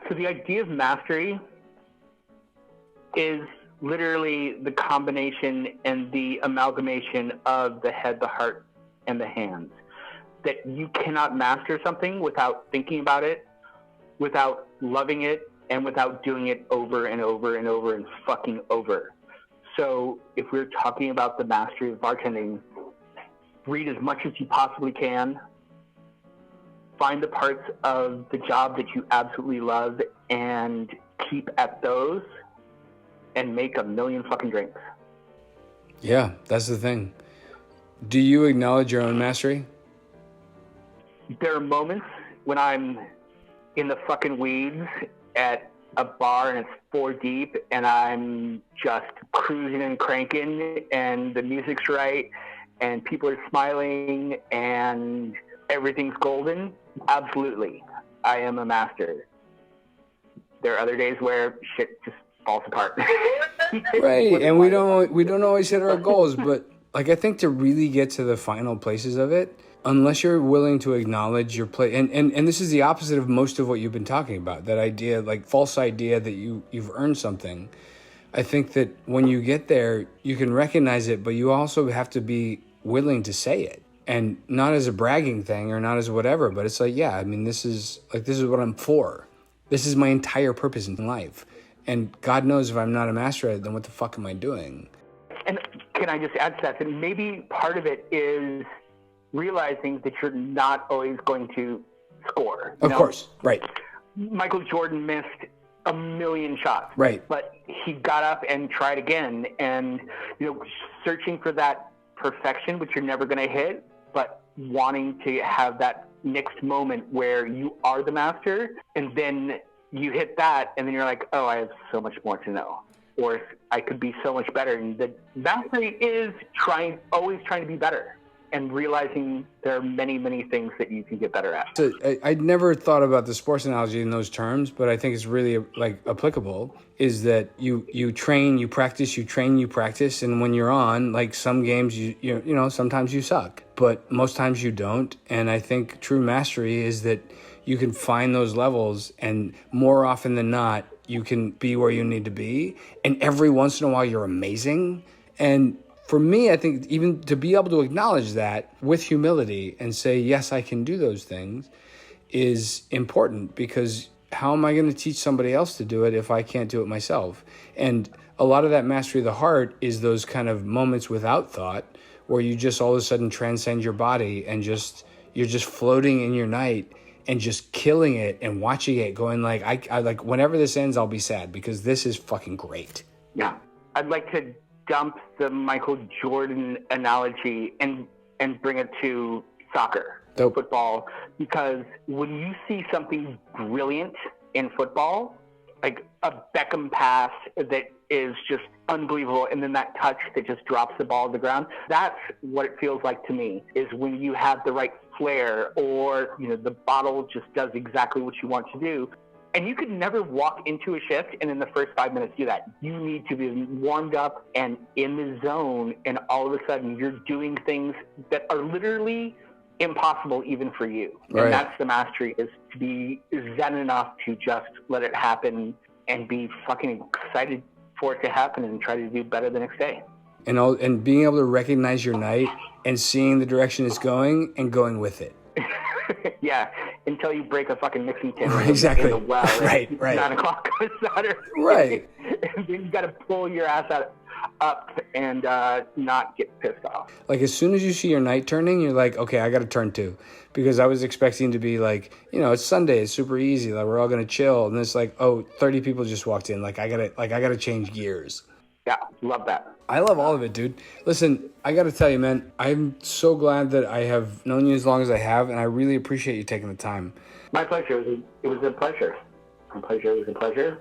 So the idea of mastery is literally the combination and the amalgamation of the head, the heart, and the hands. That you cannot master something without thinking about it, without loving it, and without doing it over and over and over and fucking over. So if we're talking about the mastery of bartending, read as much as you possibly can. Find the parts of the job that you absolutely love and keep at those and make a million fucking drinks. Yeah, that's the thing. Do you acknowledge your own mastery? There are moments when I'm in the fucking weeds at a bar and it's 4 deep and I'm just cruising and cranking and the music's right and people are smiling and everything's golden. Absolutely. I am a master. There are other days where shit just falls apart. Right. And we don't always hit our goals, but like I think to really get to the final places of it, unless you're willing to acknowledge your play, and this is the opposite of most of what you've been talking about, that idea, like false idea that you've earned something. I think that when you get there, you can recognize it, but you also have to be willing to say it. And not as a bragging thing or not as whatever, but it's like, yeah, I mean, this is what I'm for. This is my entire purpose in life. And God knows if I'm not a master at it, then what the fuck am I doing? And can I just add to that maybe part of it is realizing that you're not always going to score. Of course, right. Michael Jordan missed a million shots. Right. But he got up and tried again. And, searching for that perfection, which you're never going to hit, but wanting to have that next moment where you are the master, and then you hit that, and then you're like, oh, I have so much more to know. Or I could be so much better. And the mastery is always trying to be better and realizing there are many, many things that you can get better at. So I'd never thought about the sports analogy in those terms, but I think it's really applicable, is that you train, you practice, you train, you practice. And when you're on, like some games, you sometimes you suck, but most times you don't. And I think true mastery is that you can find those levels, and more often than not, you can be where you need to be. And every once in a while you're amazing. And for me, I think even to be able to acknowledge that with humility and say, yes, I can do those things is important, because how am I going to teach somebody else to do it if I can't do it myself? And a lot of that mastery of the heart is those kind of moments without thought where you just all of a sudden transcend your body and you're just floating in your night and just killing it and watching it going like, I like whenever this ends, I'll be sad because this is fucking great. Yeah. I'd like to dump the Michael Jordan analogy and bring it to soccer, Dope. Football, because when you see something brilliant in football, like a Beckham pass that is just unbelievable, and then that touch that just drops the ball to the ground, that's what it feels like to me, is when you have the right flair, or the bottle just does exactly what you want to do. And you could never walk into a shift and in the first 5 minutes do that. You need to be warmed up and in the zone, and all of a sudden you're doing things that are literally impossible even for you. Right. And that's the mastery, is to be zen enough to just let it happen and be fucking excited for it to happen and try to do better the next day. And being able to recognize your night and seeing the direction it's going and going with it. Yeah, until you break a fucking mixing tin exactly. in the well. Right. 9 o'clock on Saturday. Right. And then you got to pull your ass up and not get pissed off. Like as soon as you see your night turning, you're like, okay, I got to turn too. Because I was expecting to be like, it's Sunday, it's super easy. Like we're all going to chill. And it's like, 30 people just walked in. Like I got to change gears. Yeah, love that. I love all of it, dude. Listen, I got to tell you, man, I'm so glad that I have known you as long as I have, and I really appreciate you taking the time. My pleasure. It was a pleasure. It was a pleasure.